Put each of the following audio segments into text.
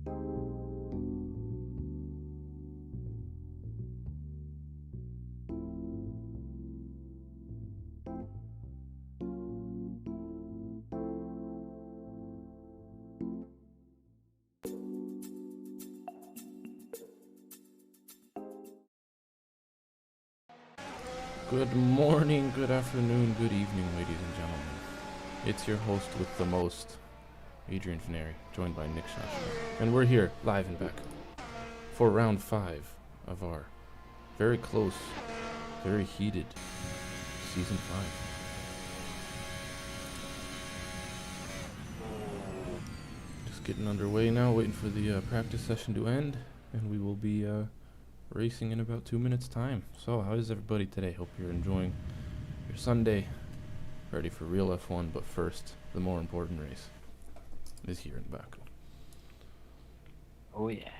Good morning, good afternoon, good evening, ladies and gentlemen. It's your host with the most, Adrian Fineri, joined by Nick Shashner. And we're here, live and back, for round 5 of our very close, very heated Season 5. Just getting underway now, waiting for the practice session to end, and we will be racing in about 2 minutes time. So how is everybody today? Hope you're enjoying your Sunday, ready for real F1, but first, the more important race is here in Baku. Oh yeah.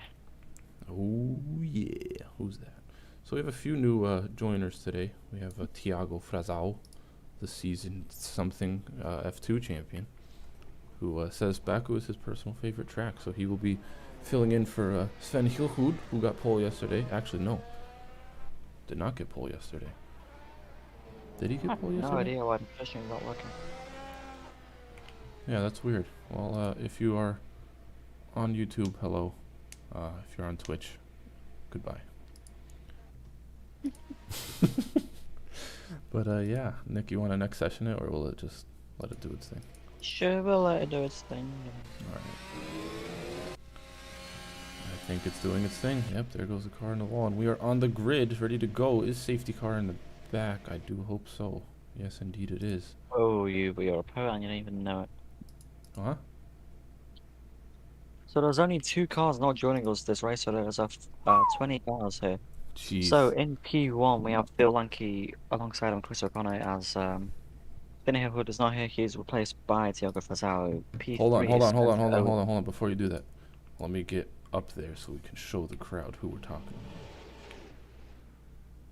Oh yeah, who's that? So we have a few new joiners today. We have Thiago Frazao, the season something F2 champion, who says Baku is his personal favorite track, so he will be filling in for Sven Hilhud, who got pole yesterday. Actually, no. Did not get pole yesterday. Did he get pole yesterday? No idea why the fishing not working. Yeah, that's weird. Well, if you are on YouTube, hello. If you're on Twitch, goodbye. But yeah, Nick, you want to next session it, or will it just let it do its thing? Sure, we'll let it do its thing. Alright. I think it's doing its thing. Yep, there goes the car in the wall. And we are on the grid, ready to go. Is safety car in the back? I do hope so. Yes, indeed it is. Oh, you're a pro and you don't even know it. Huh? So there's only 2 cars not joining us this race, so there's 20 cars here. Jeez. So in P1 we have Phil Lanky alongside him Chris O'Connor as Finney Hood is not here, he's replaced by Thiago Frazao. P3 Hold on, before you do that. Let me get up there so we can show the crowd who we're talking about.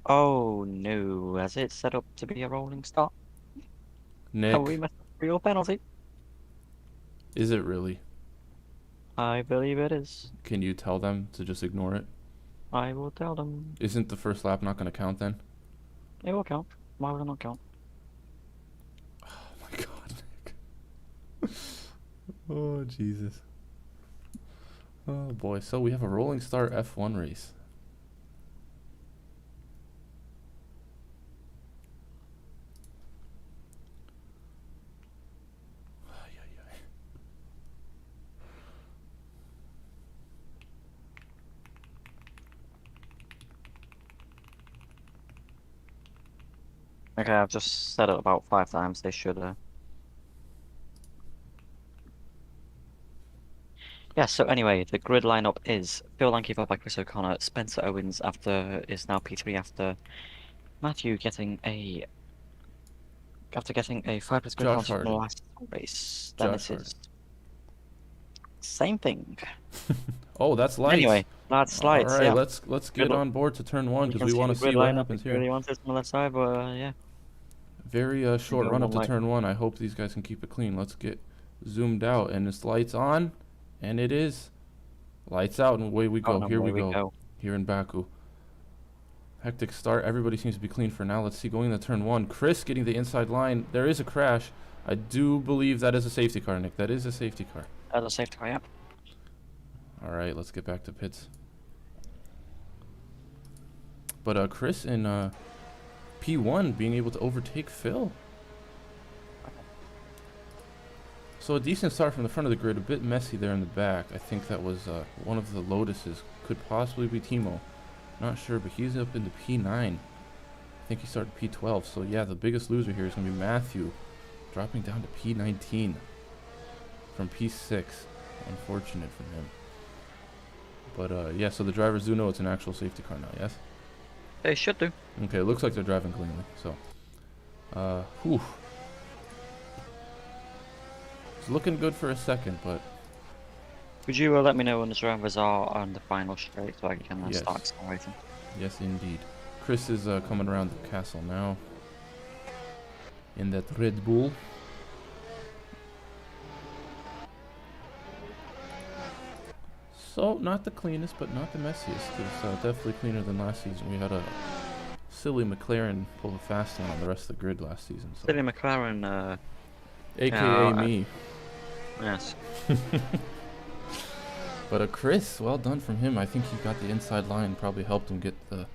Oh no, has it set up to be a rolling start? Nick. Have we missed a real penalty? Is it really? I believe it is. Can you tell them to just ignore it? I will tell them. Isn't the first lap not going to count then? It will count. Why would it not count? Oh my god, Nick. Oh, Jesus. Oh boy, so we have a rolling start F1 race. Okay, I've just said it about 5 times. They should. Yeah. So anyway, the grid lineup is Phil Lanky followed by Chris O'Connor, Spencer Owens is now P3 after Matthew getting a 5+ grid penalty from the last race. Then this is same thing. Oh, that's lights. Anyway, that's lights. All right, yeah. let's get on board to turn 1 because we want to see what happens here. Really wanted on the left side, but yeah. Very short run up to turn 1. I hope these guys can keep it clean. Let's get zoomed out, and it's lights on, and it is lights out, and away we go. Here we go. Here in Baku. Hectic start. Everybody seems to be clean for now. Let's see, going into turn 1. Chris getting the inside line. There is a crash. I do believe that is a safety car, Nick. That is a safety car. That's a safety car, yeah. All right, let's get back to pits. But Chris in P1 being able to overtake Phil. So a decent start from the front of the grid, a bit messy there in the back. I think that was one of the Lotuses. Could possibly be Timo. Not sure, but he's up into P9. I think he started P12. So yeah, the biggest loser here is going to be Matthew, dropping down to P19 from P6. Unfortunate for him. But yeah, so the drivers do know it's an actual safety car now, yes? They should do. Okay, it looks like they're driving cleanly, so. Whew. It's looking good for a second, but. Could you let me know when the drivers are on the final straight so I can start accelerating? Yes, indeed. Chris is coming around the castle now. In that Red Bull. So, not the cleanest, but not the messiest. It's definitely cleaner than last season. We had a silly McLaren pull a fast one on the rest of the grid last season. So. Silly McLaren, AKA me. Yes. But Chris, well done from him. I think he got the inside line, probably helped him get the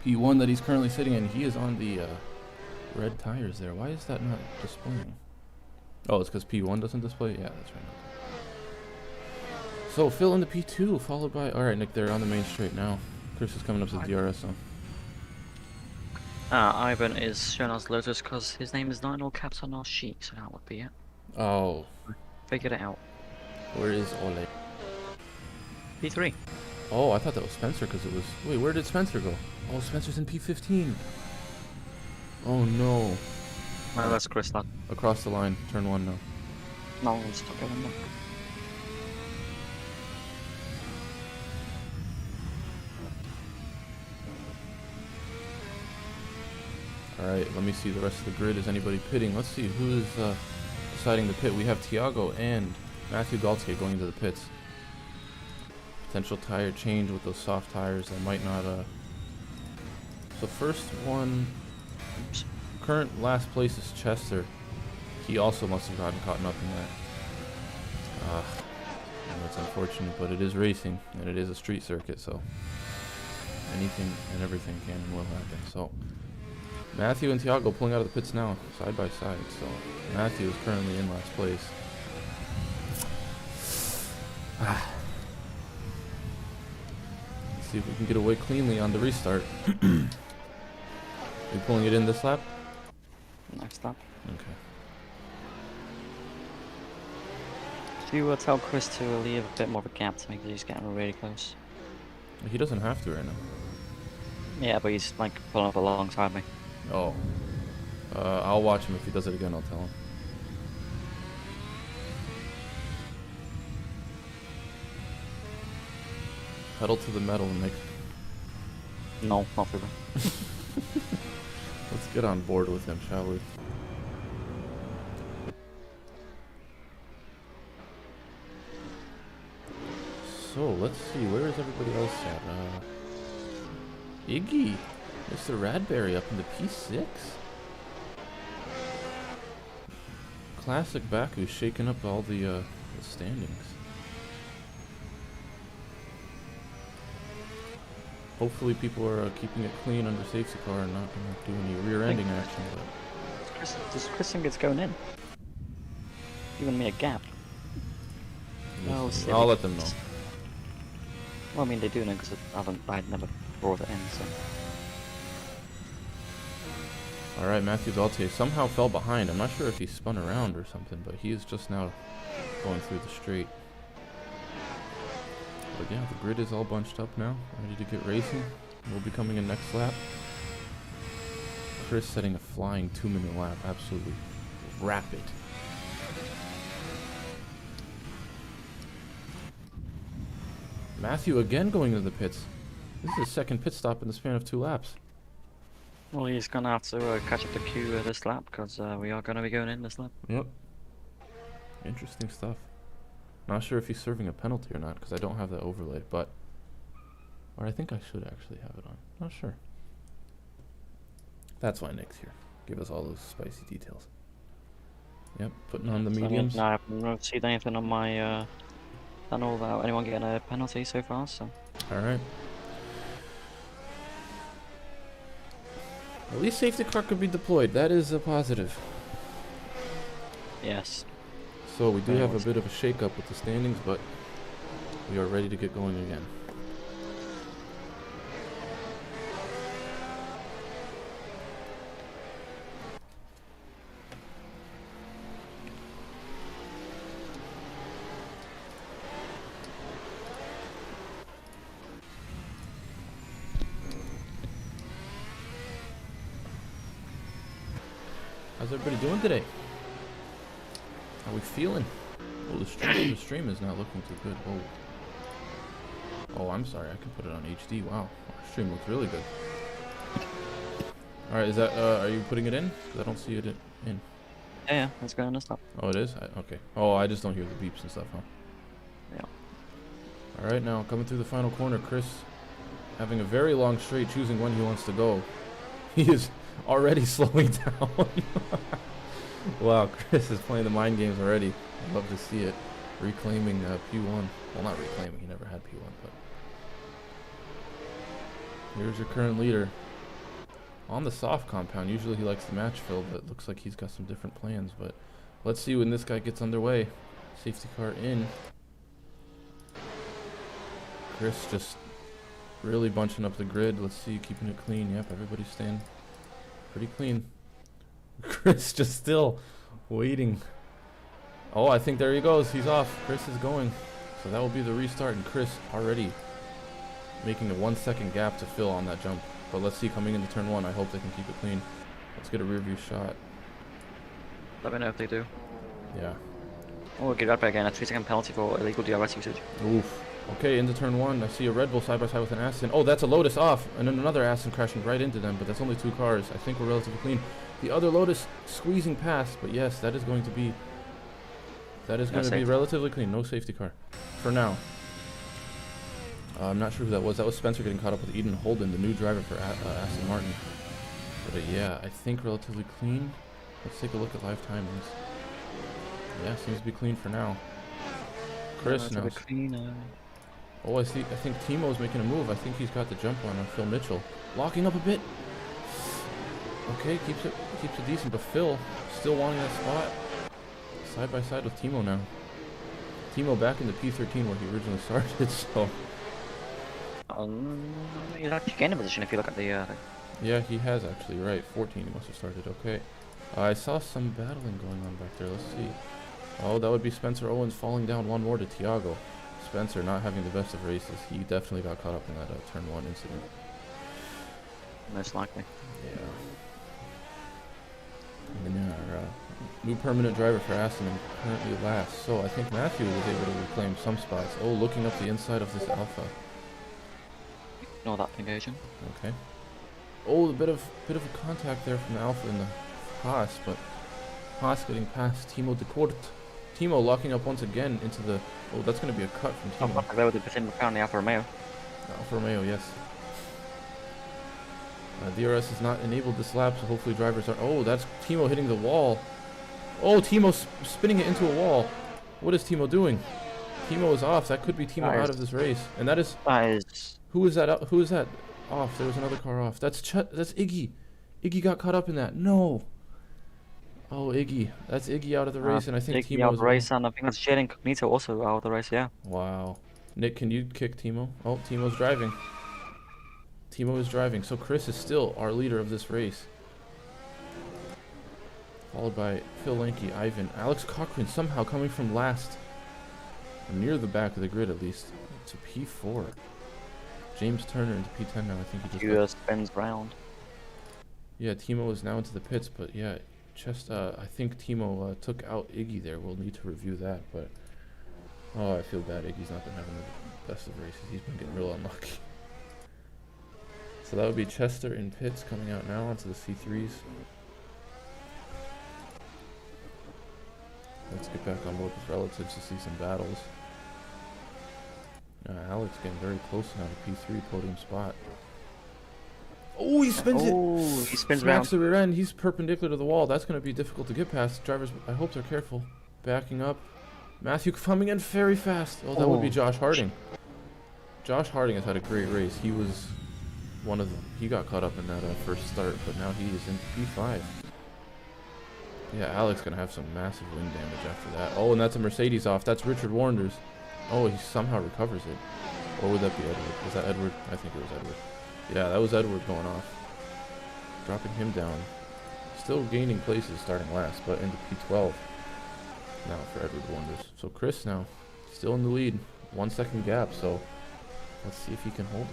P1 that he's currently sitting in. He is on the red tires there. Why is that not displaying? Oh, it's because P1 doesn't display? Yeah, that's right. So, Phil in the P2, followed by... Alright, Nick, they're on the main straight now. Chris is coming up to the DRS zone. Ivan is shown as Lotus because his name is not in all caps on our sheet, so that would be it. Oh. Figured it out. Where is Ole? P3. Oh, I thought that was Spencer because it was... Wait, where did Spencer go? Oh, Spencer's in P15. Oh, no. No, that's Chris, lad. Across the line. Turn 1 now. No, it's not going on. Alright, let me see the rest of the grid. Is anybody pitting? Let's see who is deciding to pit. We have Tiago and Matthew Galtier going into the pits. Potential tire change with those soft tires that might not... So first one... Oops. Current last place is Chester. He also must have gotten caught up in that. That's unfortunate, but it is racing, and it is a street circuit, so... anything and everything can and will happen, so... Matthew and Tiago pulling out of the pits now, side by side. So Matthew is currently in last place. Let's see if we can get away cleanly on the restart. You pulling it in this lap? Next lap. Okay. Do you tell Chris to leave a bit more of a gap to make sure he's getting really close? He doesn't have to right now. Yeah, but he's like pulling up alongside me. Oh. I'll watch him. If he does it again, I'll tell him. Pedal to the metal, Nick. No, not for me. Let's get on board with him, shall we? So, let's see. Where is everybody else at? Iggy. Mr. Radberry up in the P6. Classic Baku shaking up all the standings. Hopefully people are keeping it clean under safety car and not going to do any rear-ending action. But Does Chris think it's going in? Giving me a gap. No, I'll let them know. Well, I mean, they do know because I'd never brought it in, so... Alright, Matthew Galtier somehow fell behind. I'm not sure if he spun around or something, but he is just now going through the straight. But yeah, the grid is all bunched up now, ready to get racing. We'll be coming in next lap. Chris setting a flying 2-minute lap, absolutely rapid. Matthew again going into the pits. This is his second pit stop in the span of 2 laps. Well, he's going to have to catch up the queue this lap, because we are going to be going in this lap. Yep. Interesting stuff. Not sure if he's serving a penalty or not, because I don't have that overlay, but... Or I think I should actually have it on. Not sure. That's why Nick's here. Give us all those spicy details. Yep, putting on the mediums. I haven't seen anything on my channel about anyone getting a penalty so far, so... Alright. At least safety car could be deployed. That is a positive. Yes. So we do have a bit of a shake-up with the standings, but we are ready to get going again. How's everybody doing today? How we feeling? Oh, the stream is not looking too good. Whoa. Oh, I'm sorry. I can put it on HD. Wow, our stream looks really good. All right, is that? Are you putting it in? 'Cause I don't see it in. Yeah, it's going to stop. Oh, it is. Okay. Oh, I just don't hear the beeps and stuff, huh? Yeah. All right, now coming through the final corner, Chris having a very long straight, choosing when he wants to go. He is already slowing down. Wow, Chris is playing the mind games already. I love to see it. Reclaiming P1. Well, not reclaiming, he never had P1, but here's your current leader. On the soft compound, usually he likes the match fill, but it looks like he's got some different plans. But let's see when this guy gets underway. Safety car in. Chris just really bunching up the grid. Let's see, keeping it clean. Yep, everybody's staying pretty clean. Chris just still waiting. Oh, I think there he goes. He's off. Chris is going. So that will be the restart, and Chris already making a 1 second gap to fill on that jump. But let's see, coming into turn 1, I hope they can keep it clean. Let's get a rear view shot. Let me know if they do. Yeah. Oh, get right back again. A 3-second penalty for illegal DRS usage. Oof. Okay, into turn 1. I see a Red Bull side by side with an Aston. Oh, that's a Lotus off, and then another Aston crashing right into them, but that's only 2 cars. I think we're relatively clean. The other Lotus squeezing past, but yes, that is going to be relatively clean. No safety car for now. I'm not sure who that was. That was Spencer getting caught up with Eden Holden, the new driver for Aston Martin. But yeah, I think relatively clean. Let's take a look at live timings. Yeah, seems to be clean for now. Chris now. Oh, I think Timo's making a move. I think he's got the jump on Phil Mitchell. Locking up a bit. Okay, keeps it decent, but Phil still wanting that spot. Side by side with Timo now. Timo back in the P13 where he originally started, so. He's actually gained a position if you look at the. Yeah, he has actually, right. 14 he must have started, okay. I saw some battling going on back there, let's see. Oh, that would be Spencer Owens falling down one more to Tiago. Spencer not having the best of races. He definitely got caught up in that turn 1 incident. Most likely. Yeah. And then our new permanent driver for Aston and currently last. So I think Matthew was able to reclaim some spots. Oh, looking up the inside of this Alpha. Ignore that engaging. Okay. Oh, a bit of a contact there from the Alpha and the Haas, but Haas getting past Timo de Kort. Timo locking up once again into the. Oh, that's going to be a cut from Timo. There with the apparently Alfa Romeo. Alfa Romeo, yes. DRS is not enabled this lap, so hopefully drivers are. Oh, that's Timo hitting the wall. Oh, Timo spinning it into a wall. What is Timo doing? Timo is off. That could be Timo out of this race, and that is. Who is that? Who is that? Off. There was another car off. That's Iggy. Iggy got caught up in that. No. Oh, Iggy. That's Iggy out of the race, and I think Iggy Timo out of the race, and I think that's Jed Incognito also out of the race. Yeah. Wow. Nick, can you kick Timo? Oh, Timo's driving. Timo is driving, so Chris is still our leader of this race. Followed by Phil Lanky, Ivan, Alex Cochran somehow coming from last, or near the back of the grid at least, to P4. James Turner into P10 now. I think he just spins round. Yeah, Timo is now into the pits, but yeah, I think Timo took out Iggy there. We'll need to review that, but oh, I feel bad. Iggy's not been having the best of races. He's been getting real unlucky. So that would be Chester in pits coming out now onto the C3s. Let's get back on board with relatives to see some battles. Alex getting very close now to P3 podium spot. Oh, he spins it! Oh, he spins Smacks round. the rear end. He's perpendicular to the wall. That's going to be difficult to get past. Drivers, I hope they're careful. Backing up. Matthew coming in very fast. Oh, that would be Josh Harding. Josh Harding has had a great race. He was one of them. He got caught up in that first start, but now he is in P5. Yeah, Alex going to have some massive wing damage after that. Oh, and that's a Mercedes off. That's Richard Warnders. Oh, he somehow recovers it. Or would that be Edward? Was that Edward? I think it was Edward. Yeah, that was Edward going off. Dropping him down. Still gaining places starting last, but into P12 now for Edward Wonders. So Chris now still in the lead. 1 second gap, so let's see if he can hold it.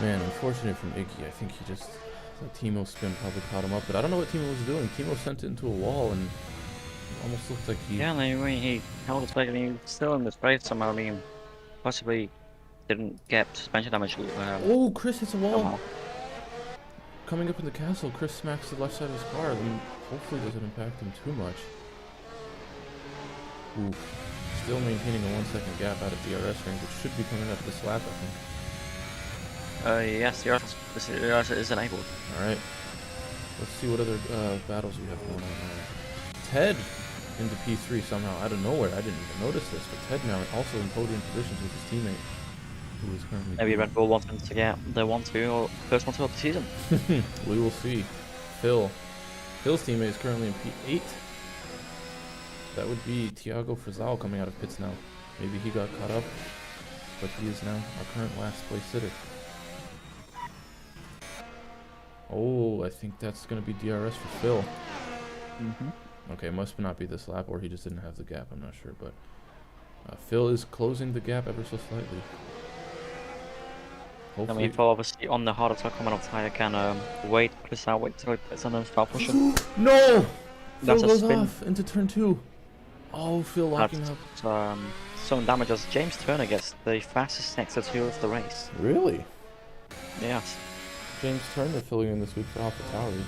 Man, unfortunate from Iggy. I think he just, the Timo spin probably caught him up, but I don't know what Timo was doing. Timo sent it into a wall and Almost looked like he... Yeah, I mean, he held his leg and he was still in this race somehow. I mean, possibly didn't get suspension damage Oh, Chris hits a wall! somehow. Coming up in the castle, Chris smacks the left side of his car. I mean, hopefully it doesn't impact him too much. Ooh. Still maintaining a 1 second gap out of DRS range, which should be coming up this lap, I think. Yes, DRS is enabled. Alright. Let's see what other battles we have going on now. Ted into P3 somehow out of nowhere. I didn't even notice this, but Ted now also in podium positions with his teammate, who is currently... Maybe Red Bull wants him to get the 1-2 or first 1-2 of the season. We will see. Phil's teammate is currently in P8. That would be Thiago Frizal coming out of pits now. Maybe he got caught up, but he is now our current last place sitter. Oh, I think that's going to be DRS for Phil. Okay, must not be this lap, or he just didn't have the gap, I'm not sure, but Phil is closing the gap ever so slightly. I Hopefully... mean, Phil obviously on the harder side coming off tire can wait Chris out, wait till he puts and then start pushing. No! That's Phil a goes spin. off into turn 2. Oh, Phil locking up. Some damage as James Turner gets the fastest sector 2 of the race. Really? Yes. James Turner filling in this week for AlphaTauri.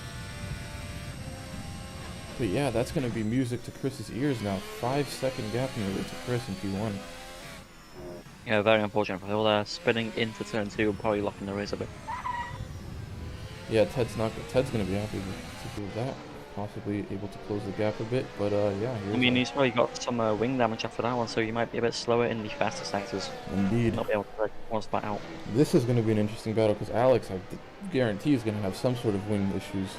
But yeah, that's going to be music to Chris's ears now. 5 second gap nearly to Chris in P1. Yeah, very unfortunate for Phil there. Spinning into turn 2 and probably locking the race a bit. Yeah, Ted's going to be happy to do that. Possibly able to close the gap a bit, but yeah. I mean, he's probably got some wing damage after that one, so you might be a bit slower in the faster sectors. Indeed. Not be able to break one spot out. This is going to be an interesting battle because Alex, I guarantee, is going to have some sort of wing issues.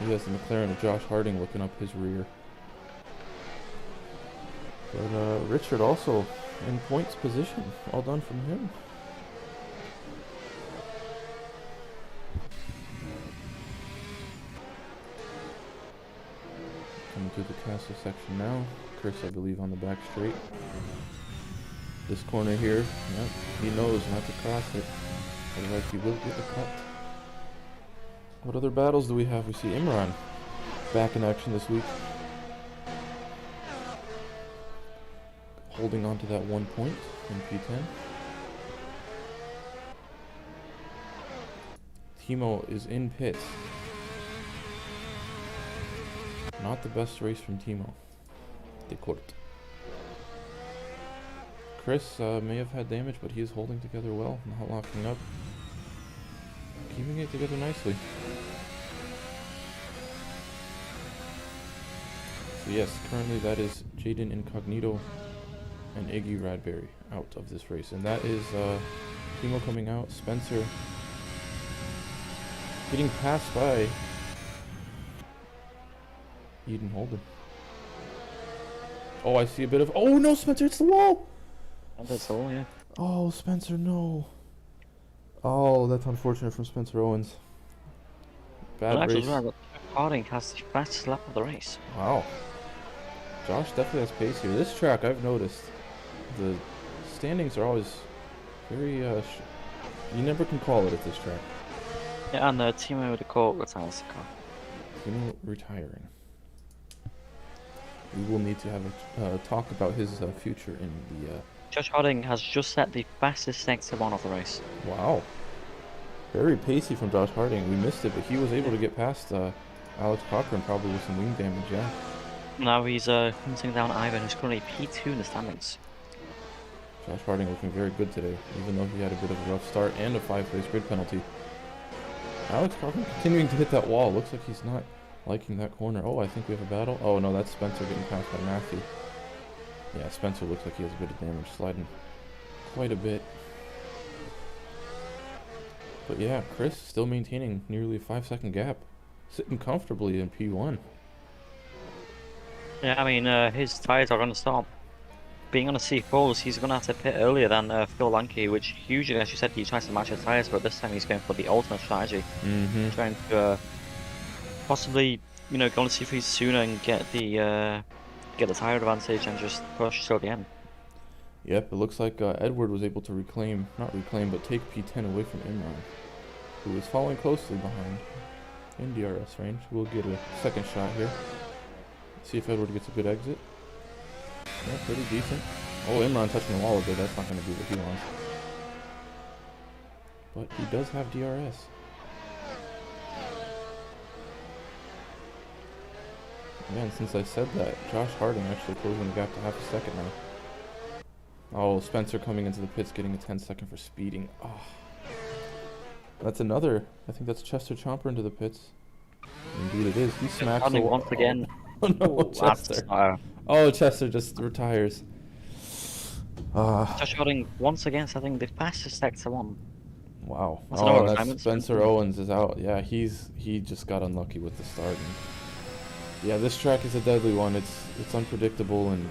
He has the McLaren of Josh Harding looking up his rear. But Richard also in points position. All done from him. Coming to the castle section now. Chris, I believe, on the back straight. This corner here, yep, he knows not to cross it. Otherwise he will get a cut. What other battles do we have? We see Imran back in action this week. Holding on to that 1 point in P10. Timo is in pits. Not the best race from Timo. De Kort. Chris may have had damage, but he is holding together well, not locking up. Keeping it together nicely. So yes, currently that is Jaden Incognito and Iggy Radberry out of this race. And that is Timo coming out, Spencer getting passed by Eden Holden. Oh, I see a bit of... Oh no, Spencer, it's the wall! That's all, yeah. Oh, Spencer, no. Oh, that's unfortunate from Spencer Owens. Bad race. Harding has the fastest lap of the race. Wow. Josh definitely has pace here. This track, I've noticed, the standings are always very, you never can call it at this track. Yeah, and Timo de Kort retires the car. Timo retiring. We will need to have a talk about his future in the... Josh Harding has just set the fastest sector 1 of the race. Wow. Very pacey from Josh Harding. We missed it, but he was able to get past Alex Cochran, probably with some wing damage, yeah. Now he's hunting down Ivan, who's currently P2 in the standings. Josh Harding looking very good today, even though he had a bit of a rough start and a 5-race grid penalty. Alex Cochran continuing to hit that wall. Looks like he's not liking that corner. Oh, I think we have a battle. Oh no, that's Spencer getting passed by Matthew. Yeah, Spencer looks like he has a bit of damage, sliding quite a bit. But yeah, Chris still maintaining nearly a 5-second gap, sitting comfortably in P1. Yeah, I mean, his tyres are going to start being on a C4s. He's going to have to pit earlier than Phil Lanke, which usually, as you said, he tries to match his tyres, but this time he's going for the ultimate strategy. Trying to possibly, you know, go on to C3 sooner and get the tyre advantage and just push till the end. Yep, it looks like Edward was able to not reclaim, but take P10 away from Imran, who is following closely behind in DRS range. We'll get a second shot here. See if Edward gets a good exit. Yeah, pretty decent. Oh, Imran touching the wall a bit. That's not going to be what he wants. But he does have DRS. Yeah, and since I said that, Josh Harding actually closing the gap to half a second now. Oh, Spencer coming into the pits getting a 10-second for speeding. Oh. That's another. I think that's Chester Chomper into the pits. Indeed it is. He smacks Harding once again. Oh no, Chester. Oh, Chester just retires. Josh Harding once again setting the fastest sector one. Wow. That's Oh, that's Spencer Owens is out. Yeah, he just got unlucky with the start. And yeah, this track is a deadly one. It's unpredictable, and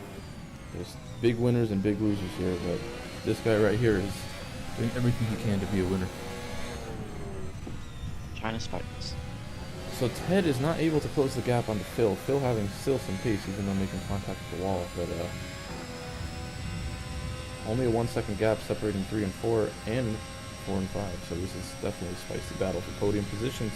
there's big winners and big losers here. But this guy right here is doing everything he can to be a winner. China Spikes. So Ted is not able to close the gap onto Phil. Phil having still some pace, even though making contact with the wall. But only a 1-second gap separating 3 and 4, and 4 and 5. So this is definitely a spicy battle for podium positions.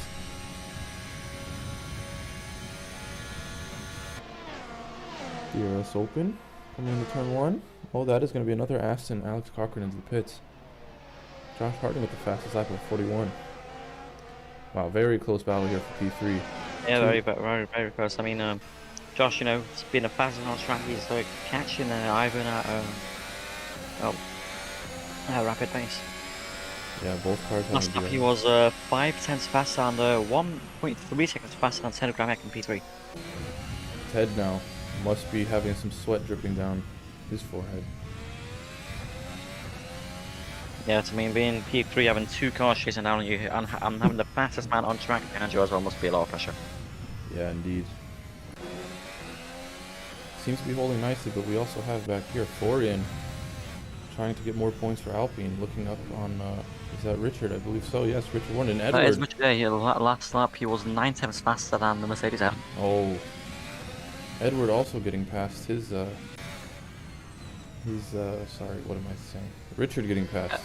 DRS open, coming into turn 1. Oh, that is going to be another Aston. Alex Cochran into the pits. Josh Harding with the fastest lap of 41. Wow, very close battle here for P3. Yeah, very close. I mean, Josh, you know, it's been a fast on track. He's like catching Ivan at rapid pace. Yeah, both cars. Last lap he was 5/10 faster and 1.3 seconds faster than Ted Gramek in P3. Ted now must be having some sweat dripping down his forehead. Yeah, I mean, being P3, having 2 cars chasing down on you, and having the fastest man on track behind you as well must be a lot of pressure. Yeah, indeed. Seems to be holding nicely, but we also have back here Florian trying to get more points for Alpine. Looking up on, is that Richard? I believe so. Yes, Richard won. And Edward. That is Richard. Yeah, last lap he was 9 tenths faster than the Mercedes out. Oh, Edward also getting past his. Sorry, what am I saying? Richard getting past.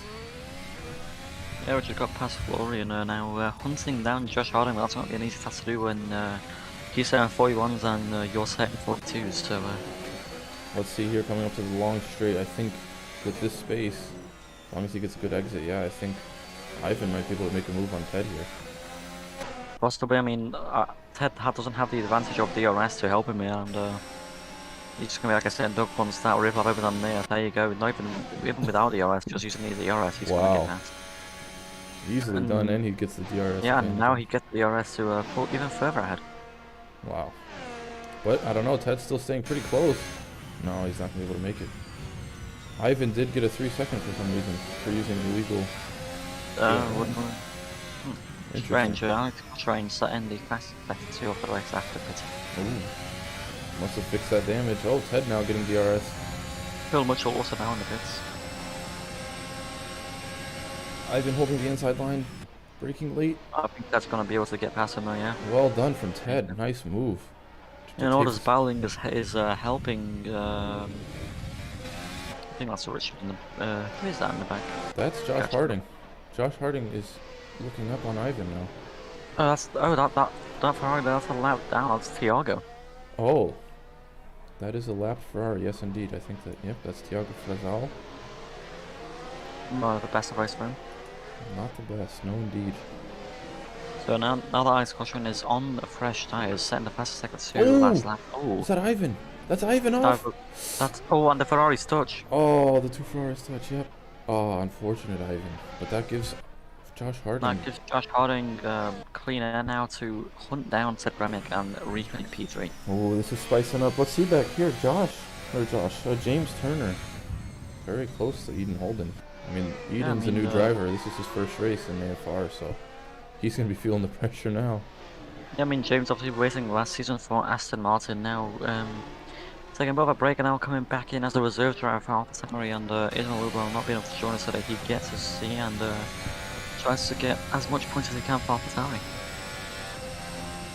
Yeah, Richard got past Florian, now hunting down Josh Harding. That's not an easy task to do when he's setting 41s and you're setting 42s. So let's see here, coming up to the long straight. I think with this space, as long as he gets a good exit, yeah, I think Ivan might be able to make a move on Ted here. Possibly. I mean, Ted doesn't have the advantage of DRS to help him here, and he's just gonna be, like I said, Doug wants that rip up over on there. There you go. Not even without DRS, just using the DRS, he's gonna get past. Easily done, and he gets the DRS. Yeah, and now he gets the DRS to pull even further ahead. Wow. But I don't know. Ted's still staying pretty close. No, he's not gonna be able to make it. Ivan did get a 3-second for some reason for using illegal. Strange. Alex Cochran setting the fastest second 2 off the race after pitting. Ooh. Must have fixed that damage. Oh, Ted now getting DRS. Phil Mitchell also now in the pits. Ivan holding the inside line, braking late. I think that's going to be able to get past him now, yeah. Well done from Ted. Nice move. And all this battling is helping. I think that's Richard. Who is that in the back? That's Josh Harding. Josh Harding is looking up on Ivan now. Oh, that Ferrari. That's a lap down. That's Thiago. Oh, that is a lapped Ferrari. Yes, indeed. I think that. Yep, that's Thiago Frazal. Not the best advice for him. Not the best. No, indeed. So now that Alex Cochran is on the fresh tyres, setting the fastest second to last lap. Oh, is that Ivan? That's Ivan off. And the Ferrari's touch. Oh, the 2 Ferraris touch. Yep. Oh, unfortunate Ivan. But that gives Josh Harding. That gives Josh Harding clean air now to hunt down Ted Gramek and reclaim P3. Oh, this is spicing up. Let's see back here, James Turner. Very close to Eden Holden. I mean, Eden's a new driver. This is his first race in AFR, so he's going to be feeling the pressure now. Yeah, I mean, James obviously racing last season for Aston Martin, now taking both a break and now coming back in as a reserve driver for Alpha Tauri, and Eden Lubo not being able to join us so that he gets to see and tries to get as much points as he can for Alpha Tauri.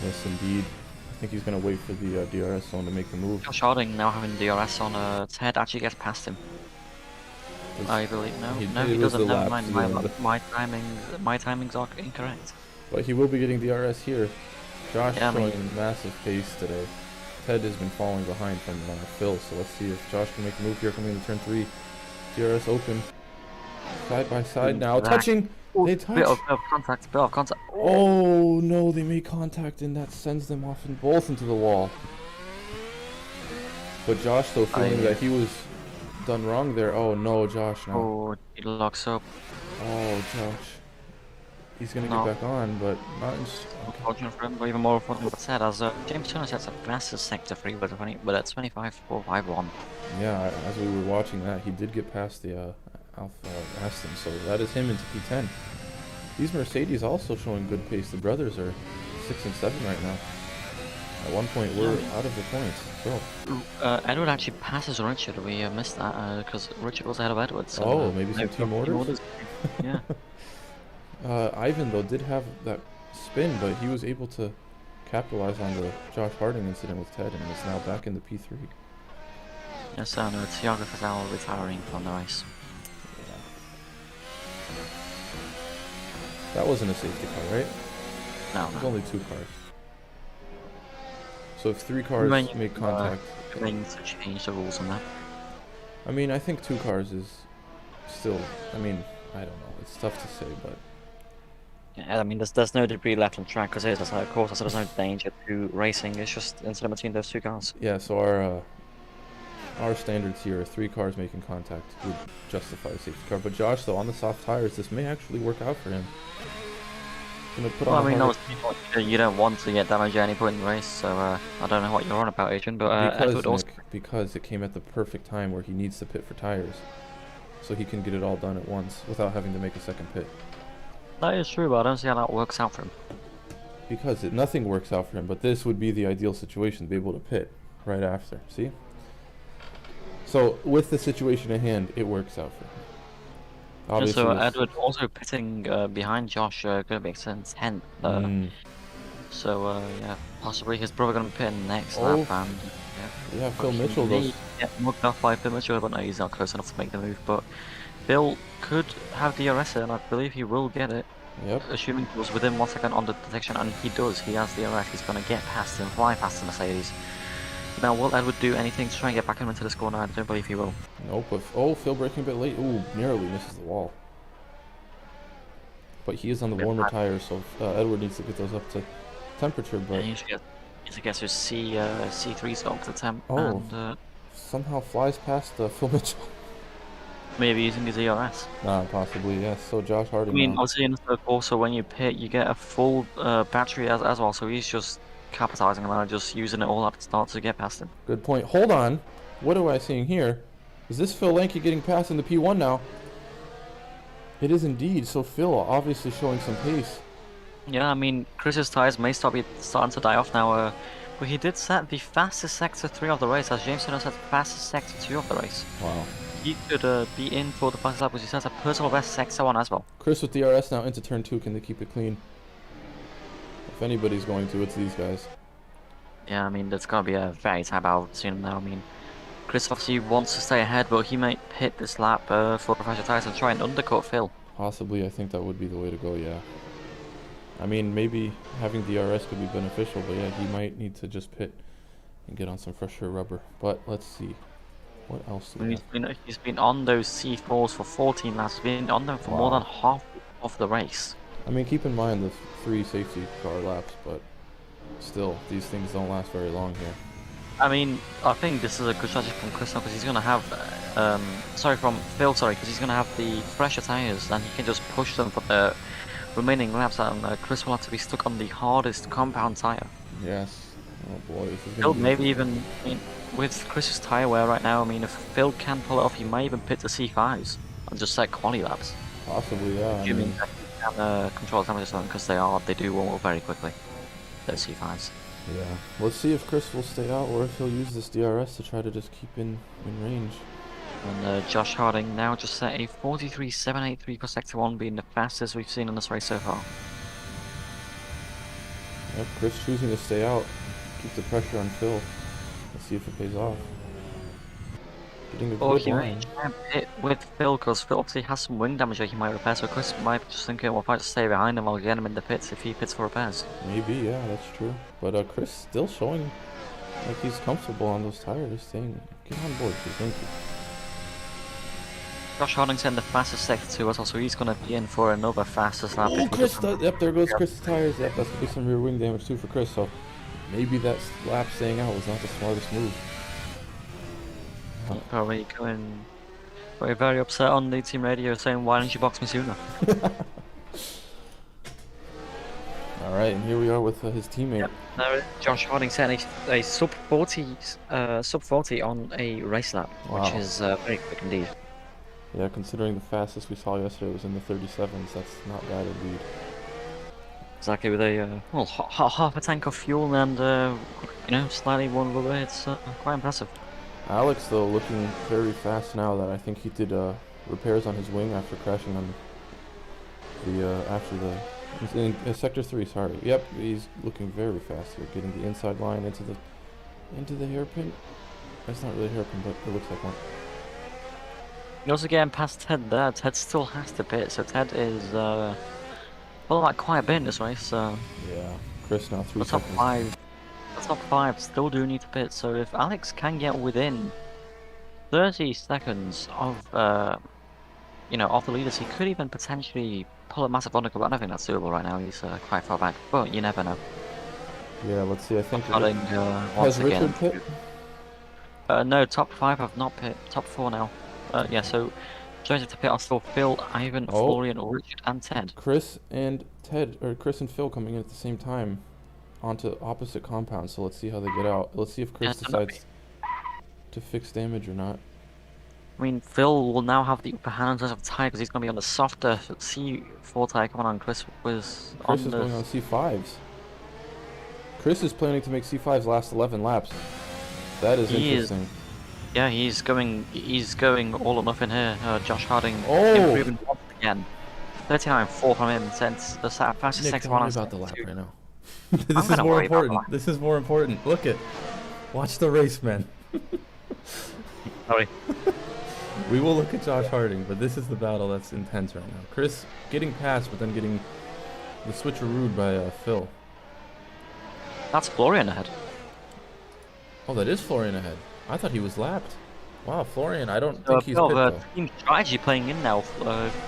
Yes, indeed. I think he's going to wait for the DRS zone to make the move. Josh Harding now having DRS on Ted actually gets past him. I believe he doesn't. Never mind. My timings are incorrect. But he will be getting DRS here. Josh showing massive pace today. Ted has been falling behind from Phil, so let's see if Josh can make a move here coming into turn 3. DRS open. Side by side now. Touching! They touch! Bit of contact, bit of contact. Oh no, they made contact and that sends them off in both into the wall. But Josh, though, feeling that he was done wrong there. Oh no, Josh now. Oh, he locks up. Oh, Josh. He's gonna get back on, but not in... Unfortunate for him, but even more unfortunate for Ted, as James Turner sets a fastest sector 3 with a 25.451. Yeah, as we were watching that, he did get past the Alpha Aston, so that is him into P10. These Mercedes also showing good pace. The brothers are 6 and 7 right now. At one point, we're out of the points. So. Edward actually passes Richard. We missed that because Richard was ahead of Edward. So, oh, maybe some team orders? Yeah. Ivan, though, did have that spin, but he was able to capitalize on the Josh Harding incident with Ted and is now back in the P3. Yes, so no, Tiago is now retiring from the race. That wasn't a safety car, right? No, There's only 2 cars. So if 3 cars make contact... They need to change the rules on that. I mean, I think 2 cars is still... I mean, I don't know. It's tough to say, but... Yeah, I mean, there's no debris left on track because it's like, of course, so there's no danger to racing. It's just incident between those 2 cars. Yeah, so our standards here are 3 cars making contact would justify a safety car. But Josh, though, on the soft tires, this may actually work out for him. Well, I mean, you don't want to get damaged at any point in the race, so I don't know what you're on about, Adrian, but because it came at the perfect time where he needs to pit for tires, so he can get it all done at once without having to make a second pit. That is true, but I don't see how that works out for him. Because nothing works out for him, but this would be the ideal situation to be able to pit right after, see? So, with the situation at hand, it works out for him. Obviously, so Edward also pitting behind Josh gonna make sense. 10th. So yeah, possibly his brother gonna pit next lap, and yeah, Phil Mitchell does. Yeah, mugged off by Phil Mitchell, but no, he's not close enough to make the move. But Phil could have DRS, and I believe he will get it. Yep. Assuming he was within 1 second on the detection, and he does. He has DRS. He's gonna get past him, fly past the Mercedes. Now, will Edward do anything to try and get back into the corner? I don't believe he will. Nope. Oh, Phil braking a bit late. Ooh, narrowly misses the wall. But he is on the warmer tires, so Edward needs to get those up to temperature. But he needs to get his C3s up to temp. Oh, and, somehow flies past Phil Mitchell. Maybe using his ERS. Possibly, yes. So Josh Harding. I mean, obviously, also when you pit, you get a full battery as well. So he's just capitalizing on that, just using it all up to start to get past him. Good point. Hold on. What am I seeing here? Is this Phil Lanky getting past in the P1 now? It is indeed. So Phil obviously showing some pace. Yeah, I mean, Chris's tires may starting to die off now. But he did set the fastest sector 3 of the race, as James Turner set the fastest sector 2 of the race. Wow. He could be in for the fastest lap because he sets a personal best sector 1 as well. Chris with DRS now into turn 2. Can they keep it clean? If anybody's going to, it's these guys. Yeah, I mean, there's going to be a very tight battle between them now. I mean, Chris obviously wants to stay ahead, but he might pit this lap for the fresher tires and try and undercut Phil. Possibly, I think that would be the way to go, yeah. I mean, maybe having DRS could be beneficial, but yeah, he might need to just pit and get on some fresher rubber. But let's see. What else do we have? He's been on those C4s for 14 laps. He's been on them for more than half of the race. I mean, keep in mind the 3 safety car laps, but still, these things don't last very long here. I mean, I think this is a good strategy from Chris because he's going to have, from Phil, because he's going to have the fresher tires and he can just push them for the remaining laps, and Chris will have to be stuck on the hardest compound tire. Yes. Oh boy, this is Phil maybe even, I mean, with Chris's tire wear right now, I mean, if Phil can pull it off, he might even pit the C5s and just set quali laps. Possibly, yeah. Assuming that he can control the temperature on them, because they do warm up very quickly, those C5s. Yeah. Let's see if Chris will stay out or if he'll use this DRS to try to just keep in range. And Josh Harding now just set a 43.783 for sector 1, being the fastest we've seen in this race so far. Yep, Chris choosing to stay out. Keep the pressure on Phil. Let's see if it pays off. Getting a good he line. might try and pit with Phil, because Phil obviously has some wing damage that he might repair, so Chris might just think, well, if I just stay behind him, I'll get him in the pits if he pits for repairs. Maybe, yeah, that's true. But Chris still showing like he's comfortable on those tires. Saying, get on board, please. Thank you. Josh Hardington, the fastest sector 2 as well, so he's going to be in for another fastest lap. Oh, Chris! Yep, there goes Chris's tires. Yep, that's gonna be some rear wing damage too for Chris. So maybe that lap staying out was not the smartest move. Probably going very upset on the team radio saying, why didn't you box me sooner? Alright, and here we are with his teammate. Yep. Josh Hardington, a sub 40 on a race lap, wow. Which is very quick indeed. Yeah, considering the fastest we saw yesterday was in the 37s, that's not bad indeed. Exactly, with a well, half a tank of fuel and you know, slightly one rubber, it's quite impressive. Alex, though, looking very fast now. That I think he did repairs on his wing after crashing on the in sector 3. Sorry. Yep, he's looking very fast here, getting the inside line into the hairpin. That's not really a hairpin, but it looks like one. You're also getting past Ted there. Ted still has to pit, so Ted is well, like quite a bit in this race. Yeah, Chris now 3 seconds. The top 5 still do need to pit. So if Alex can get within 30 seconds of you know, off the leaders, he could even potentially pull a massive undercut. But I don't think that's doable right now. He's quite far back, but you never know. Yeah, let's see. I think once again. Richard pit? No, top 5 have not pit. Top 4 now. Yeah, so joining to pit are still Phil, Ivan, Florian, Richard, and Ted. Chris and Phil coming in at the same time onto opposite compounds. So let's see how they get out. Let's see if Chris decides to fix damage or not. I mean, Phil will now have the upper hand in terms of tire because he's going to be on the softer C4 tire coming on. Chris is going on C5s. Chris is planning to make C5's last 11 laps. That is interesting. Yeah, he's going all or nothing here. Josh Harding improving once again. 39.4 from him since the fastest sector one. About the lap right now. This is more important. This is more important. Look it. Watch the race, man. Sorry. We will look at Josh Harding, but this is the battle that's intense right now. Chris getting past, but then getting the switcherooed by Phil. That's Florian ahead. Oh, that is Florian ahead. I thought he was lapped. Wow, Florian, I don't think he's pit though. Team strategy playing in now.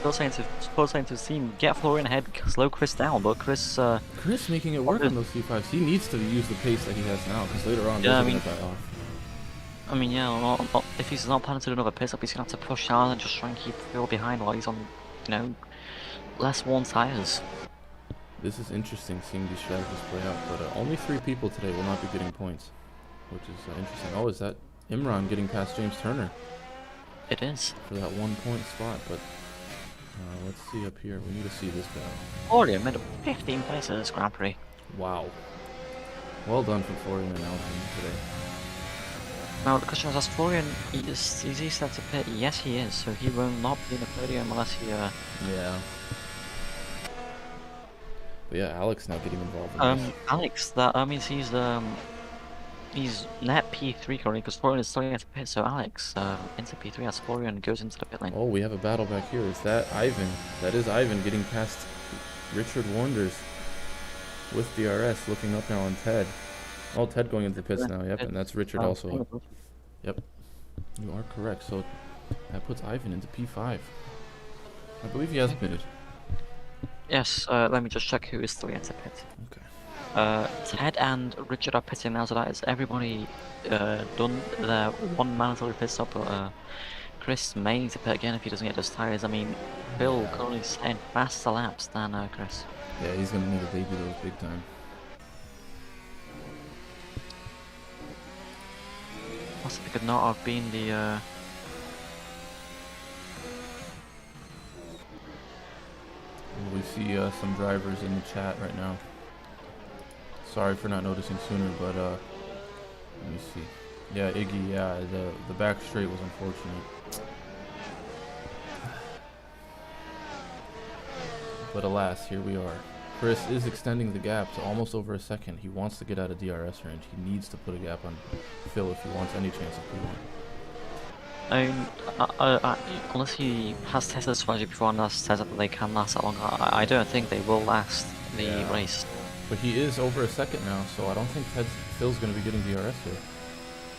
Phil saying to his team, get Florian ahead, slow Chris down, but Chris making it work on those C5s. He needs to use the pace that he has now, because later on, yeah, I mean, yeah, if he's not planning to do another pit stop, he's going to have to push hard and just try and keep Phil behind while he's on, you know, less worn tires. This is interesting seeing these strategies play out, but only 3 people today will not be getting points, which is interesting. Oh, is that Imran getting past James Turner? It is. For that 1 point spot, but let's see up here. We need to see this battle. Florian made up 15 places in this Grand Prix. Wow. Well done for Florian and Alvin today. Now the question is, Florian, is he set to pit? Yes, he is. So he will not be in the podium unless he. Yeah. But yeah, Alex now getting involved. In this. Alex, that means he's net P3 currently because Florian is starting to pit. So Alex into P3 as Florian goes into the pit lane. Oh, we have a battle back here. Is that Ivan? That is Ivan getting past Richard Wonders with DRS, looking up now on Ted. Oh, Ted going into the pits now, yep, and that's Richard also. Yep, you are correct. So that puts Ivan into P5. I believe he has pitted. Yes, let me just check who is still yet to pit. Okay. Ted and Richard are pitting now, so that is everybody done their one mandatory pit stop. But Chris may need to pit again if he doesn't get those tires. I mean, Bill currently setting faster laps than Chris. Yeah, he's gonna need a baby those big time. Possibly could not have been the. We see some drivers in the chat right now. Sorry for not noticing sooner, but let me see. Yeah, Iggy. Yeah, the back straight was unfortunate. But alas, here we are. Chris is extending the gap to almost over a second. He wants to get out of DRS range. He needs to put a gap on Phil if he wants any chance of P1. I mean, unless he has tested the strategy before and has tested that they can last that long, I don't think they will last the race. But he is over a second now, so I don't think Phil's going to be getting DRS here.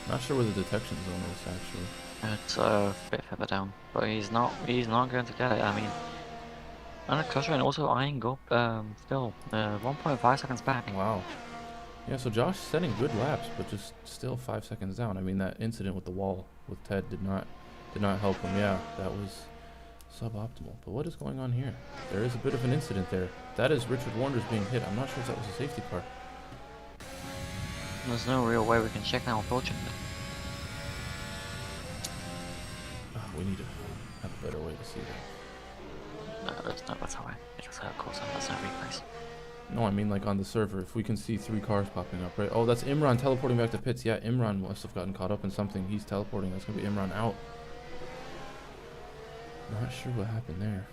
Not sure where the detection zone is, actually. It's a bit further down, but he's not going to get it. I mean, and Koshin also eyeing up Phil 1.5 seconds back. Wow. Yeah, so Josh setting good laps, but just still 5 seconds down. I mean, that incident with the wall with Ted did not help him. Yeah, that was suboptimal. But what is going on here? There is a bit of an incident there. That is Richard Warner's being hit. I'm not sure if that was a safety car. There's no real way we can check that, unfortunately. We need to have a better way to see that. No, there's no better way. Because of course there's no replays. No, I mean like on the server, if we can see 3 cars popping up, right? Oh, that's Imran teleporting back to pits. Yeah, Imran must have gotten caught up in something. He's teleporting. That's going to be Imran out. Not sure what happened there.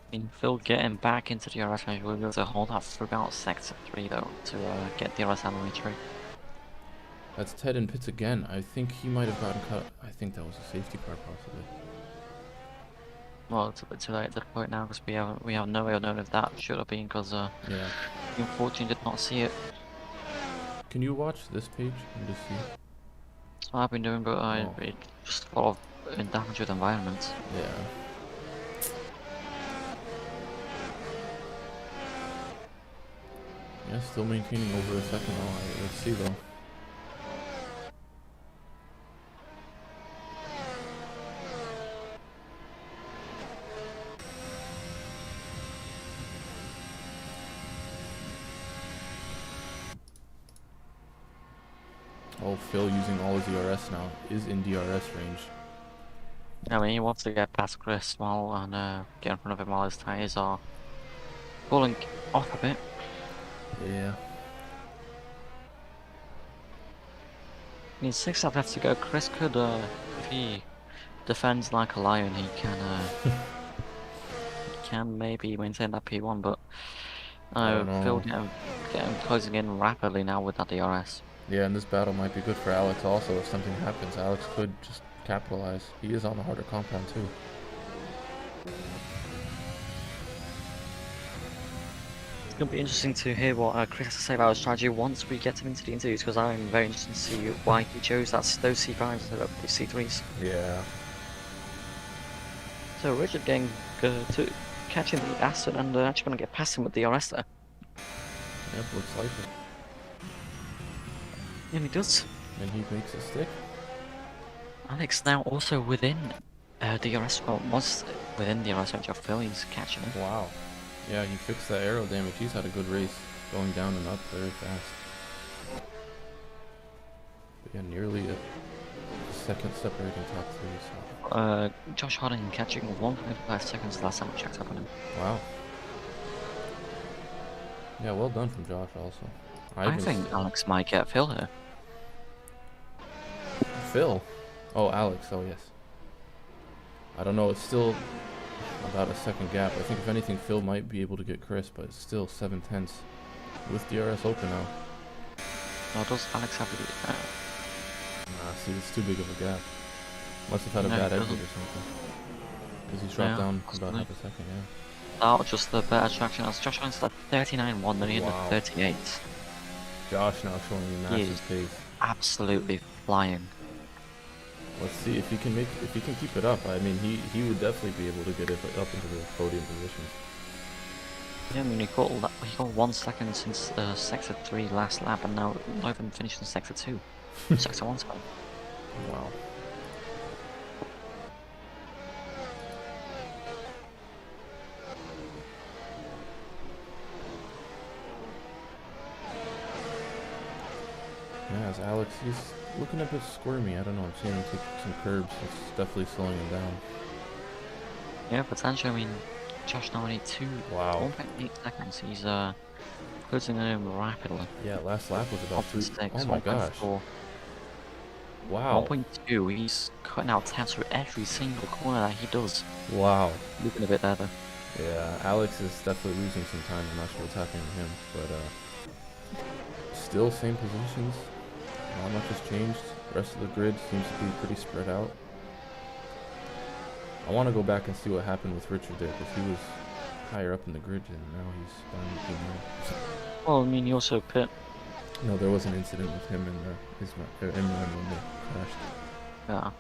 I mean, Phil getting back into the DRS range will be able to hold up for about sector 3 though, to get DRS out of the way through. That's Ted in pits again. I think he might have gotten cut. I think that was a safety car, possibly. Well, it's a bit too late at that point now because we have no way of knowing if that should have been because yeah, we unfortunately did not see it. Can you watch this page and just see? That's what I've been doing, but it just full of damage with environments. Yeah. Yeah, still maintaining over a second. Oh, let's see though. Oh, Phil using all his DRS now is in DRS range. I mean, he wants to get past Chris while and get in front of him while his tyres are falling off a bit. Yeah. I mean, 6 laps left to go. Chris could, if he defends like a lion, he can maybe maintain that P1, but Phil getting closing in rapidly now with that DRS. Yeah, and this battle might be good for Alex also. If something happens, Alex could just capitalize. He is on the harder compound too. It's going to be interesting to hear what Chris has to say about his strategy once we get him into the interviews, because I'm very interested to see why he chose those C5s instead of the C3s. Yeah. So Richard getting to catching the Aston and actually going to get past him with the DRS there. Yep, looks like it. And he does. And he makes a stick. Alex now also within DRS, well, was within DRS range of Phil. He's catching him. Wow. Yeah, he fixed that aero damage. He's had a good race, going down and up very fast. But yeah, nearly a second separating top 3. So. Josh Harding catching 1.5 seconds last time I checked up on him. Wow. Yeah, well done from Josh also. I think Alex might get Phil here. Phil? Oh, Alex. Oh, yes. I don't know. It's still about a second gap. I think if anything, Phil might be able to get Chris, but it's still 7/10 with DRS open now. Oh, does Alex have to do that? Nah, see, it's too big of a gap. Must have had a bad exit or something. Because he's dropped down about half a second, yeah. Oh, just the better traction. As Josh Harding's at 39.1, then he hit the 38. Josh now showing me massive pace. Absolutely flying. Let's see if he can keep it up. I mean, he would definitely be able to get it up into the podium positions. Yeah, I mean, he got 1 second since sector 3 last lap, and now not even finished in sector 2. Sector 1's gone. Wow. Yeah, as Alex, he's looking a bit squirmy. I don't know. I'm seeing him take some curbs. It's definitely slowing him down. Yeah, potentially. I mean, Josh now only 1.8 seconds. He's closing in rapidly. Yeah, last lap was about 3. 6, oh my gosh. 4. Wow. 1.2. He's cutting out taps for every single corner that he does. Wow. Looking a bit there though. Yeah, Alex is definitely losing some time. I'm not sure what's happening to him, but still same positions. Not much has changed. The rest of the grid seems to be pretty spread out. I want to go back and see what happened with Richard there, because he was higher up in the grid, and now he's down in P9. Well, I mean, he also pit. No, there was an incident with him and his M1 when they crashed. Yeah.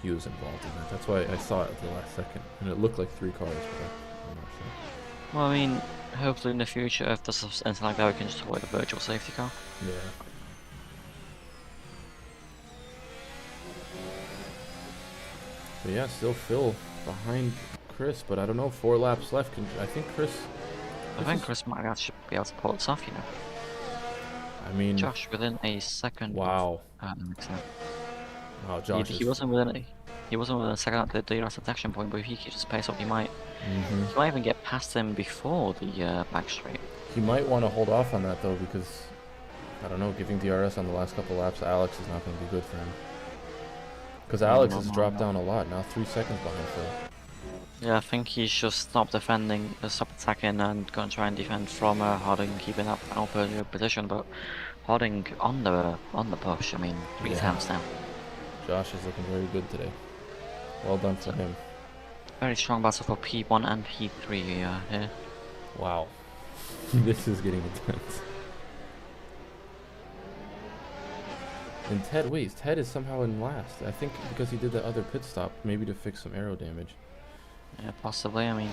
He was involved in that. That's why I saw it at the last second, and it looked like 3 cars, but I'm not sure. Well, I mean, hopefully in the future, if there's anything like that, we can just avoid a virtual safety car. Yeah. But yeah, still Phil behind Chris, but I don't know. 4 laps left. I think Chris. I think Chris might actually be able to pull it off, you know. I mean, Josh within a second. Wow. Wow, Josh. He wasn't within a second at the DRS detection point, but if he keeps his pace up, he might. He might even get past him before the back straight. He might want to hold off on that though, because I don't know, giving DRS on the last couple laps, Alex is not going to be good for him. Because Alex has dropped down a lot now, 3 seconds behind Phil. Yeah, I think he should stop defending, stop attacking, and go and try and defend from Harding, keeping up Alpha position. But Harding on the push. I mean, 3 times now. Josh is looking very good today. Well done for him. Very strong battle for P1 and P3 here. Wow, this is getting intense. And Ted is somehow in last. I think because he did the other pit stop, maybe to fix some aero damage. Yeah, possibly. I mean,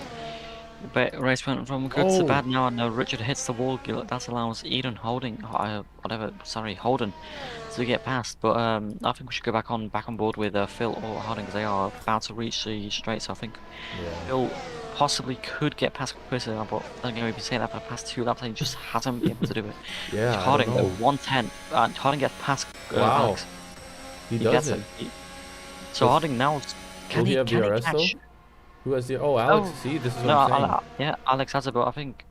but race went from good to bad now, and Richard hits the wall. That allows Eden Holden to get past. But I think we should go back on board with Phil or Harding, because they are about to reach the straight. So I think Phil possibly could get past Chris, but I don't know if you say that for the past 2 laps, and he just hasn't been able to do it. Yeah, Harding 110. Harding gets past Alex. He does it. So Harding now can he have DRS though? Who has the? Oh, Alex. Oh. See, this is what I'm saying. Alex has it, but I think.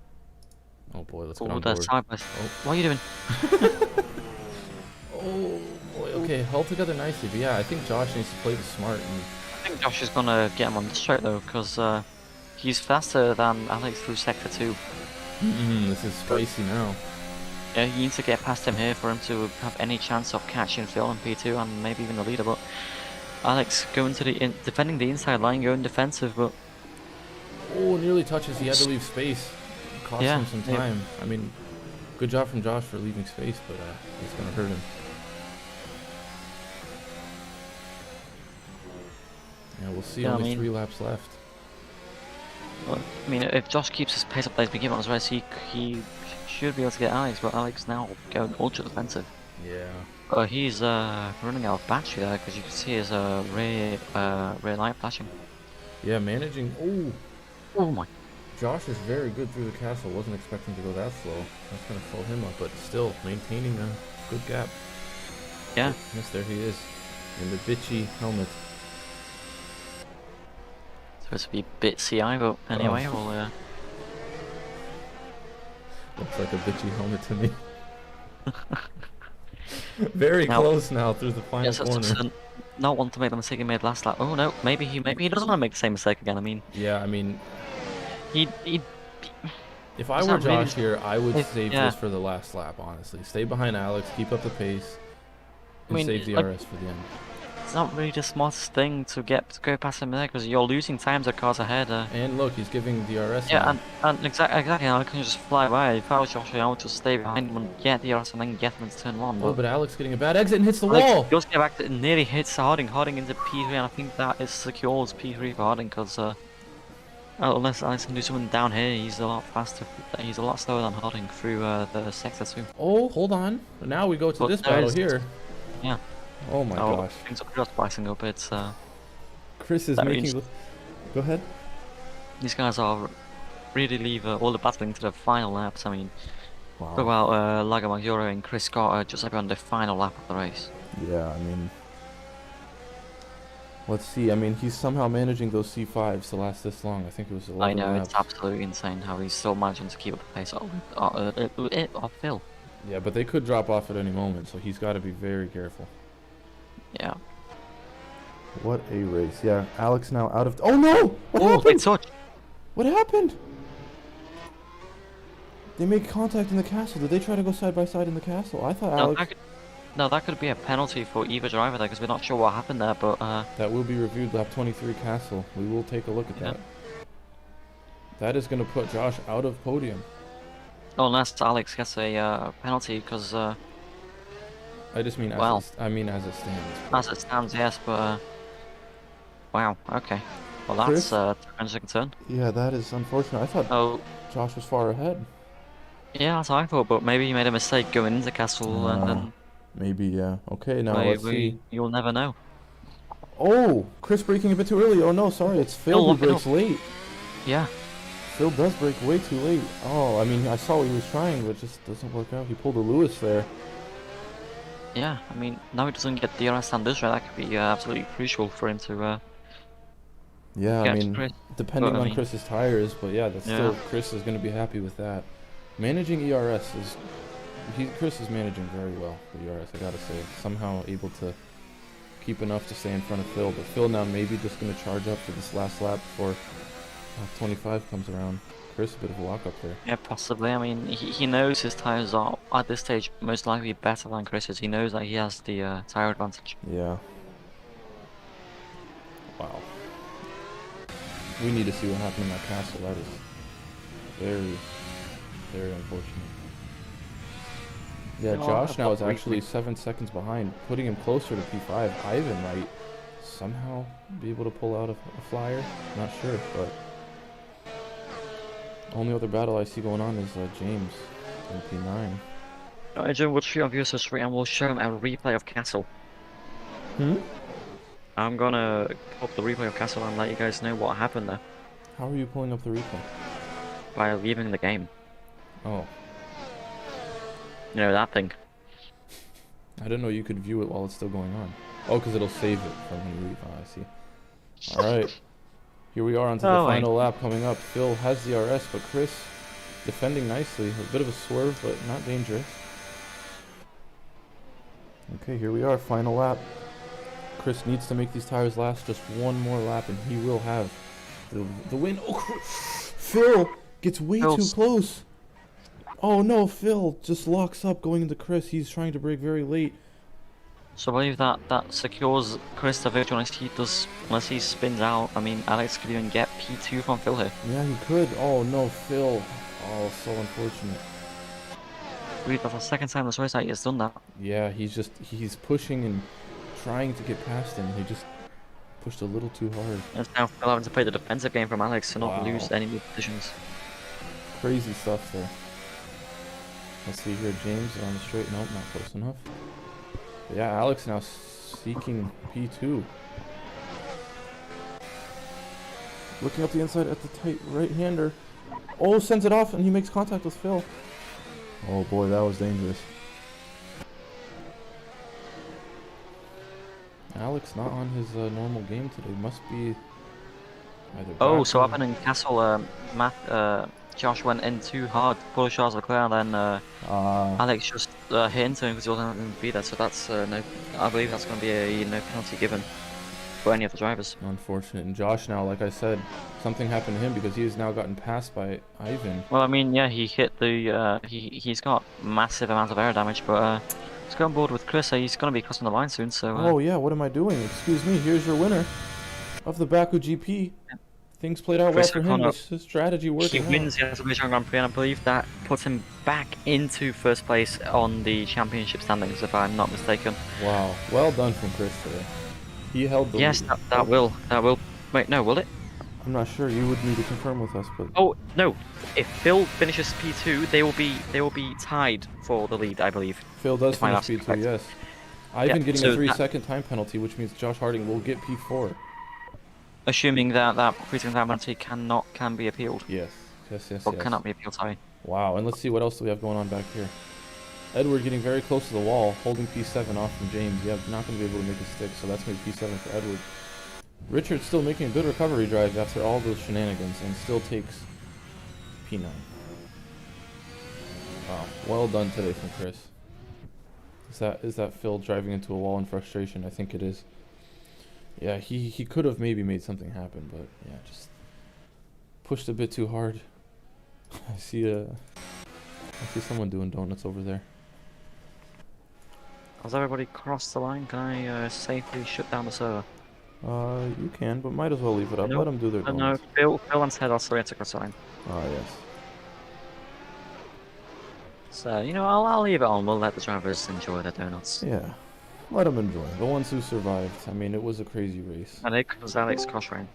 Oh boy, let's get on board. What are you doing? Oh boy. Okay, held together nicely, but yeah, I think Josh needs to play this smart. And I think Josh is gonna get him on the straight though, because he's faster than Alex through sector 2. This is spicy now. Yeah, he needs to get past him here for him to have any chance of catching Phil in P2 and maybe even the leader. But Alex going to defending the inside line, going defensive, but nearly touches. He had to leave space. Cost him some time. I mean, good job from Josh for leaving space, but it's gonna hurt him. Yeah, we'll see. Only 3 laps left. Well, I mean, if Josh keeps his pace up like beginning on his race, he should be able to get Alex, but Alex now going ultra defensive. Yeah. He's running out of battery there, because you can see his rear light flashing. Yeah, managing. Oh my. Josh is very good through the castle. Wasn't expecting to go that slow. That's gonna slow him up, but still maintaining a good gap. Yeah. Yes, there he is, in the bitchy helmet. Supposed to be bit CI, but anyway, we'll. Looks like a bitchy helmet to me. Very close now through the final corner. Not want to make the mistake he made last lap. Oh no, maybe he doesn't want to make the same mistake again. I mean. Yeah, I mean. If I were Josh here, I would save this for the last lap. Honestly, stay behind Alex, keep up the pace, and save DRS for the end. It's not really the smartest thing to go past him there, because you're losing times of cars ahead. And look, he's giving DRS. Yeah, and exactly. I can just fly by. If I was Josh, I would just stay behind him and get DRS and then get him into turn 1. But Alex getting a bad exit and hits the wall. He goes back to nearly hits Harding into P3, and I think that is secures P3 for Harding, because unless Alex can do something down here, he's a lot faster. He's a lot slower than Harding through the sector 2. Oh, hold on. Now we go to this battle here. Yeah. Oh my gosh. Things are just pricing up. It's Chris is making. Go ahead. These guys are really leave all the battling to the final laps. I mean, wow. Talk about Lago Maggiore and Chris Scott just like on the final lap of the race. Yeah, I mean, let's see. I mean, he's somehow managing those C5s to last this long. I think it was 11 I know, laps. it's absolutely insane how he's still managing to keep up the pace of Phil. Yeah, but they could drop off at any moment, so he's got to be very careful. Yeah. What a race. Yeah, Alex now out of... Oh no! What happened? What happened? They make contact in the castle. Did they try to go side by side in the castle? I thought Alex... No, that could be a penalty for either driver there because we're not sure what happened there, but That will be reviewed lap 23 Castle. We will take a look at yeah. that. That is going to put Josh out of podium. Oh, unless Alex gets a penalty because I just mean well, as it stands. as it stands, yes, but wow, okay. Well, that's Chris? a concern. Yeah, that is unfortunate. I thought Oh, Josh was far ahead. yeah, that's what I thought, but maybe he made a mistake going into Castle and then Maybe, yeah. Okay, now let's see. you'll never know. Oh, Chris braking a bit too early. Oh no, sorry, it's Phil who lock it brakes up. late. Yeah. Phil does brake way too late. Oh, I mean, I saw what he was trying, but it just doesn't work out. He pulled a Lewis there. Yeah, I mean, now he doesn't get DRS on this right, that could be absolutely crucial for him to Yeah, I get mean, Chris. depending But, I on mean, Chris's tires, but yeah, that's yeah. still, Chris is going to be happy with that. Managing ERS is, Chris is managing very well with ERS, I gotta say. Somehow able to keep enough to stay in front of Phil, but Phil now maybe just going to charge up for this last lap before lap 25 comes around. Chris, a bit of a lock up there. Yeah, possibly. I mean, he knows his tires are at this stage most likely better than Chris's. He knows that he has the tire advantage. Yeah. Wow. We need to see what happened in that castle. That is very, very unfortunate. Yeah, Josh now is actually 7 seconds behind, putting him closer to P5. Ivan might somehow be able to pull out a flyer. Not sure, but only other battle I see going on is James in P9. Alright, Jim, we'll treat our viewers history and we'll show them a replay of Castle. I'm gonna pull up the replay of Castle and let you guys know what happened there How are you pulling up the replay? by leaving the game. Oh, You know, that thing. I didn't know you could view it while it's still going on. Oh, because it'll save it from when you leave. Oh, I see. Alright. Here we are onto the final lap coming up. Phil has the RS, but Chris defending nicely. A bit of a swerve, but not dangerous. Okay, here we are, final lap. Chris needs to make these tires last just one more lap, and he will have the win. Oh, Phil gets way too close. Oh no, Phil just locks up going into Chris. He's trying to brake very late. So I believe that secures Chris the victory unless he spins out. I mean, Alex could even get P2 from Phil here. Yeah, he could. Oh no, Phil. Oh, so unfortunate. I believe that's the second time this race that he has done that. Yeah, he's pushing and trying to get past him. He just pushed a little too hard. And now Phil having to play the defensive game from Alex to not lose any new positions. Crazy stuff there. Let's see here, James on the straight. Nope, not close enough. But yeah, Alex now seeking P2. Looking up the inside at the tight right-hander. Oh, sends it off and he makes contact with Phil. Oh boy, that was dangerous. Alex not on his normal game today. Must be either. Oh, so up in Castle, Josh went in too hard, pulled Charles Leclerc, and then Alex just hit into him because he wasn't going to be there. So that's no. I believe that's going to be a no penalty given for any of the drivers. Unfortunate. And Josh now, like I said, something happened to him because he has now gotten passed by Ivan. Well, I mean, yeah, he hit the. He's got massive amounts of air damage, but he's got on board with Chris. So he's going to be crossing the line soon. So. Oh yeah, what am I doing? Excuse me. Here's your winner of the Baku GP. Things played out well for him. His strategy working out. He wins the Azerbaijan Grand Prix, and I believe that puts him back into first place on the championship standings, if I'm not mistaken. Wow, well done from Chris today. He held the lead. Yes, that will. Wait, no, will it? I'm not sure. You would need to confirm with us, but. Oh no! If Phil finishes P2, they will be tied for the lead, I believe. Phil does finish P2, correct. Yes. Ivan getting so a 3-second time penalty, which means Josh Harding will get P4. Assuming that 3-second time penalty can be appealed. Yes. Or cannot be appealed, sorry. Wow, and let's see what else do we have going on back here. Edward getting very close to the wall, holding P7 off from James. Yeah, not going to be able to make a stick, so that's going to be P7 for Edward. Richard still making a good recovery drive after all those shenanigans and still takes P9. Wow, well done today from Chris. Is that Phil driving into a wall in frustration? I think it is. Yeah, he could have maybe made something happen, but yeah, just pushed a bit too hard. I see someone doing donuts over there. Has everybody crossed the line? Can I safely shut down the server? You can, but might as well leave it up. No, Let them do their no. donuts. Phil and Ted are still yet to cross the line. Ah, yes. So, I'll leave it on. We'll let the drivers enjoy their donuts. Yeah. Let them enjoy. The ones who survived. I mean, it was a crazy race. And it comes Alex cross-train.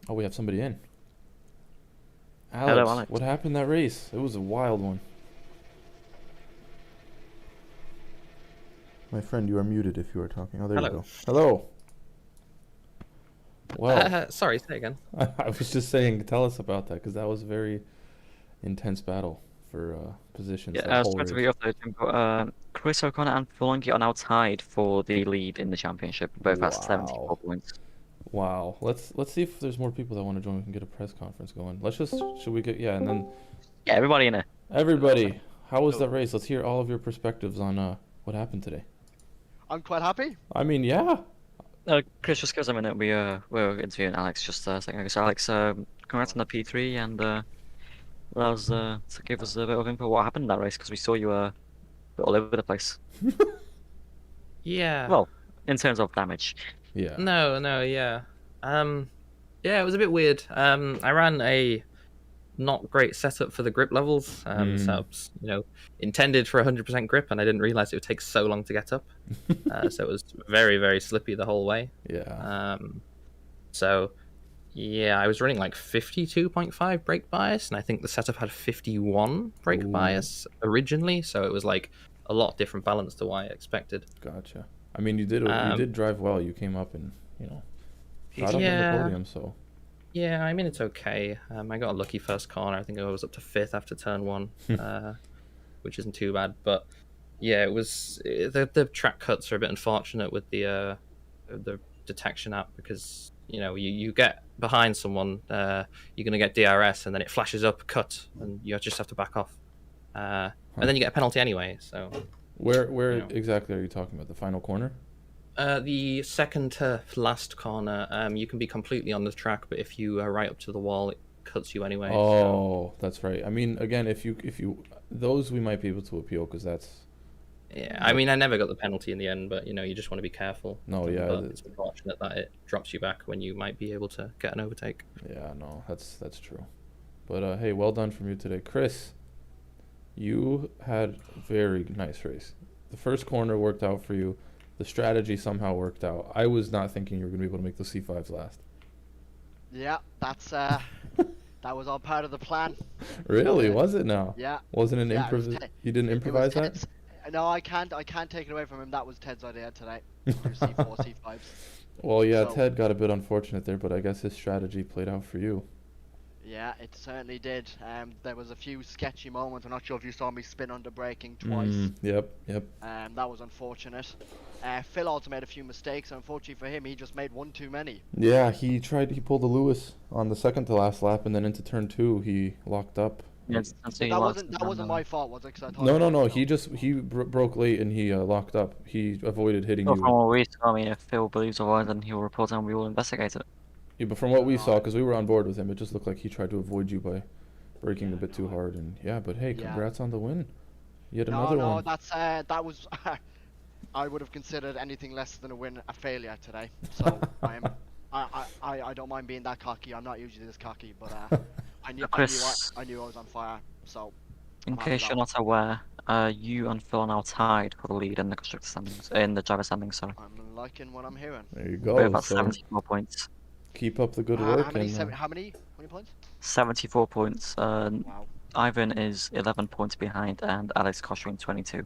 Oh, we have somebody in. Hello, Alex. What happened that race? It was a wild one. My friend, you are muted if you are talking. Oh, there you go. Hello. Well, sorry, say again. I was just saying, tell us about that, because that was a very intense battle for positions. Yeah, sorry to be off there, but Chris O'Connor and Fulangi are now tied for the lead in the championship. Both at 74 points. Wow. Let's see if there's more people that want to join. We can get a press conference going. Should we get, and then... Yeah, everybody in there. Everybody, how was that race? Let's hear all of your perspectives on what happened today. I'm quite happy. I mean, yeah. Chris, just give us a minute. We were interviewing Alex just a second ago. So Alex, congrats on the P3 and that was to give us a bit of info what happened in that race because we saw you a bit all over the place. Yeah. Well, in terms of damage. Yeah. No, yeah. Yeah, it was a bit weird. I ran a not great setup for the grip levels. Setups, intended for 100% grip, and I didn't realize it would take so long to get up. So it was very, very slippy the whole way. Yeah. So, yeah, I was running like 52.5 brake bias, and I think the setup had 51 brake bias originally. So it was like a lot different balance to what I expected. Gotcha. I mean, you did drive well. You came up and got up on the podium. So. Yeah, I mean, it's okay. I got a lucky first corner. I think I was up to 5th after turn 1, which isn't too bad. But yeah, it was the track cuts are a bit unfortunate with the detection app because you get behind someone, you're gonna get DRS, and then it flashes up cut, and you just have to back off, and then you get a penalty anyway. So where exactly are you talking about? The final corner? The second to last corner, you can be completely on the track, but if you are right up to the wall, it cuts you anyway. Oh, that's right. I mean, again, if you those we might be able to appeal because that's. Yeah, I mean, I never got the penalty in the end, but you just want to be careful. No, yeah, but it's unfortunate that it drops you back when you might be able to get an overtake. Yeah, no, that's true. But hey, well done from you today, Chris. You had a very nice race. The first corner worked out for you. The strategy somehow worked out. I was not thinking you were going to be able to make the C5s last. Yeah, that's that was all part of the plan. Really? Was it now? Yeah. Wasn't an You didn't improvise that? No, I can't take it away from him. That was Ted's idea today. Do C4, C5s. Well, yeah, so, Ted got a bit unfortunate there, but I guess his strategy played out for you. Yeah, it certainly did. There was a few sketchy moments. I'm not sure if you saw me spin under braking twice. Yep. That was unfortunate. Phil also made a few mistakes. Unfortunately for him, he just made one too many. Yeah, he pulled a Lewis on the second to last lap, and then into turn 2, he locked up. Yes, that wasn't my fault, was it? No. He broke late and he locked up. He avoided hitting you. From what we saw, I mean, if Phil believes otherwise, then he'll report and we will investigate it. Yeah, but from what we saw, because we were on board with him, it just looked like he tried to avoid you by braking a bit too hard. And but hey, congrats on the win. Yet another one. No, that was. I would have considered anything less than a win a failure today. So I don't mind being that cocky. I'm not usually this cocky, but I knew I was on fire. So. In case you're not aware, you and Phil are now tied for the lead in the constructor standings, in the driver standings. Sorry. I'm liking what I'm hearing. There you go. We're about 74 points. Keep up the good work. How many points? 74 points. Wow. Ivan is 11 points behind, and Alex Koshrin 22.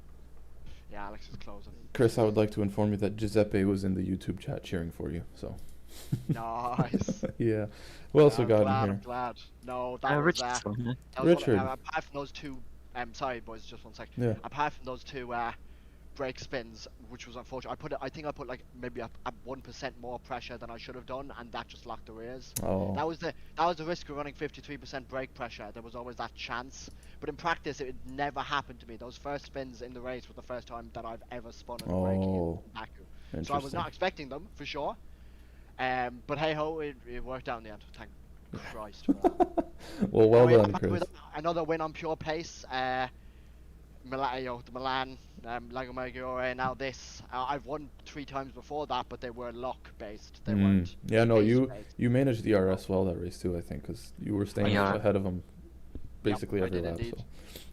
Yeah, Alex is closing. Chris, I would like to inform you that Giuseppe was in the YouTube chat cheering for you. So. Nice. Yeah. Who else we got in here? I'm glad. No, that was Richard. Richard. Apart from those two, sorry boys, just 1 second. Yeah. Apart from those two brake spins, which was unfortunate, I think I put like maybe a 1% more pressure than I should have done, and that just locked the rears. Oh. That was the risk of running 53% brake pressure. There was always that chance, but in practice it never happened to me. Those first spins in the race were the first time that I've ever spun on the brake in Baku. So I was not expecting them for sure. But hey ho, it worked out in the end. Thank Christ. Well done, Chris. With another win on pure pace. Ayo de Milan, Lago Maggiore, now this. I've won 3 times before that, but they were luck based. They weren't. Yeah, no, pace you based. you managed the RS well that race too, I think, because you were staying Yeah. ahead of them basically I every did lap. indeed.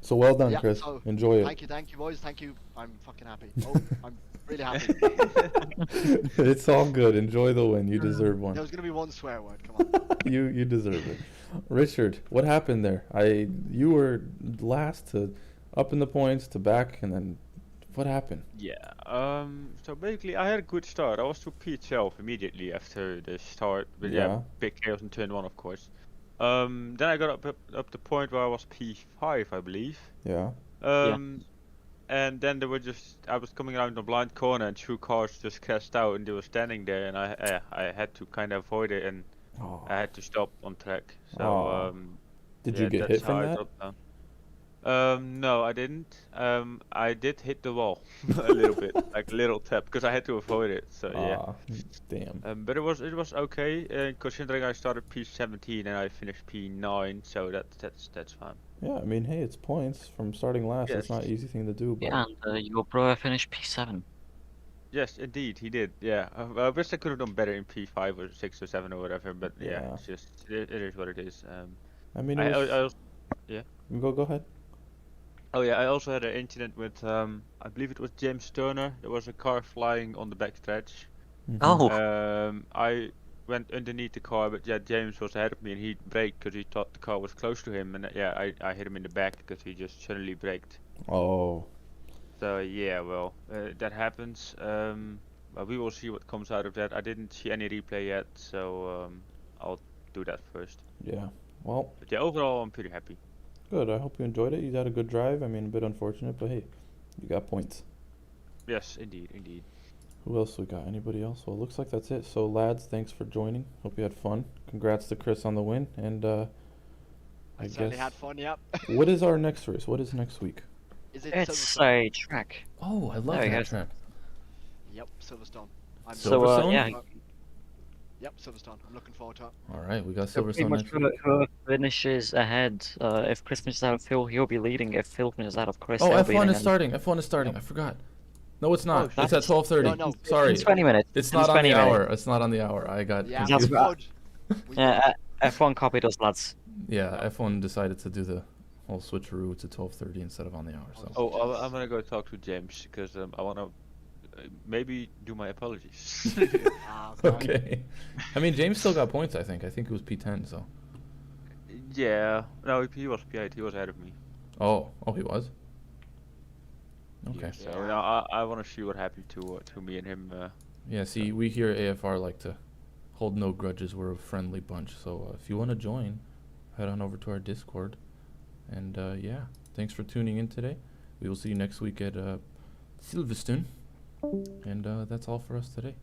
So well done, Yeah, Chris. so Enjoy it. Thank you, boys. Thank you. I'm fucking happy. Oh, I'm really happy. It's all good. Enjoy the win. You deserve one. There's gonna be one swear word. Come on. You deserve it. Richard, what happened there? You were last to up in the points to back, and then what happened? Yeah. So basically, I had a good start. I was to P12 immediately after the start, but Yeah. big chaos in turn 1, of course. Then I got up the point where I was P5, I believe. Yeah. And then I was coming around the blind corner, and 2 cars just crashed out, and they were standing there, and I had to kind of avoid it, and I had to stop on track. So Did you get hit from that? No, I didn't. I did hit the wall a little bit, like a little tap, because I had to avoid it. So yeah. Damn. But it was okay, considering I started P17 and I finished P9, so that's fine. Yeah, I mean, hey, it's points from starting last. It's not an easy thing to do, but Yeah, and your brother finished P7. Yes, indeed, he did. Yeah, I wish I could have done better in P5 or 6 or 7 or whatever, but yeah, it's just it is what it is. I mean, I also, Go ahead. Oh yeah, I also had an incident with I believe it was James Turner. There was a car flying on the backstretch. Oh. I went underneath the car, but yeah, James was ahead of me and he braked because he thought the car was close to him, and yeah, I hit him in the back because he just suddenly braked. Oh. So yeah, well, that happens. But we will see what comes out of that. I didn't see any replay yet, so I'll do that first. Yeah. Well. But yeah, overall, I'm pretty happy. Good. I hope you enjoyed it. You had a good drive. I mean, a bit unfortunate, but hey, you got points. Yes, indeed. Who else we got? Anybody else? Well, it looks like that's it. So, lads, thanks for joining. Hope you had fun. Congrats to Chris on the win. And I certainly had fun. Yep. What is our next race? What is next week? Is it It's a track. Oh, I love There you that go. track. Yep, Silverstone. Silverstone? Yeah. Yep, Silverstone. I'm looking forward to it. All right, we got So pretty Silverstone much next week. whoever finishes ahead, if Chris finishes out of Phil, he'll be leading. If Phil finishes out of Chris, Oh, they'll be F1 leading. is starting. F1 is starting. I forgot. No, it's not. Oh, It's at 12:30. No, Sorry. It's 20 minutes. It's not on the hour. It's not on the hour. I got Yeah, That's we confused. right. would. Yeah, F1 copied us, lads. Yeah, F1 decided to do the whole switcheroo to 12:30 instead of on the hour. So. Oh, I'm gonna go talk to James because I wanna maybe do my apologies. Okay. I mean, James still got points. I think it was P10. So. Yeah, no, he was P8. He was ahead of me. Oh, he was. Okay. So now I want to see what happened to me and him. Yeah. See, we here at AFR like to hold no grudges. We're a friendly bunch. So if you want to join, head on over to our Discord. And yeah, thanks for tuning in today. We will see you next week at Silverstone. And that's all for us today.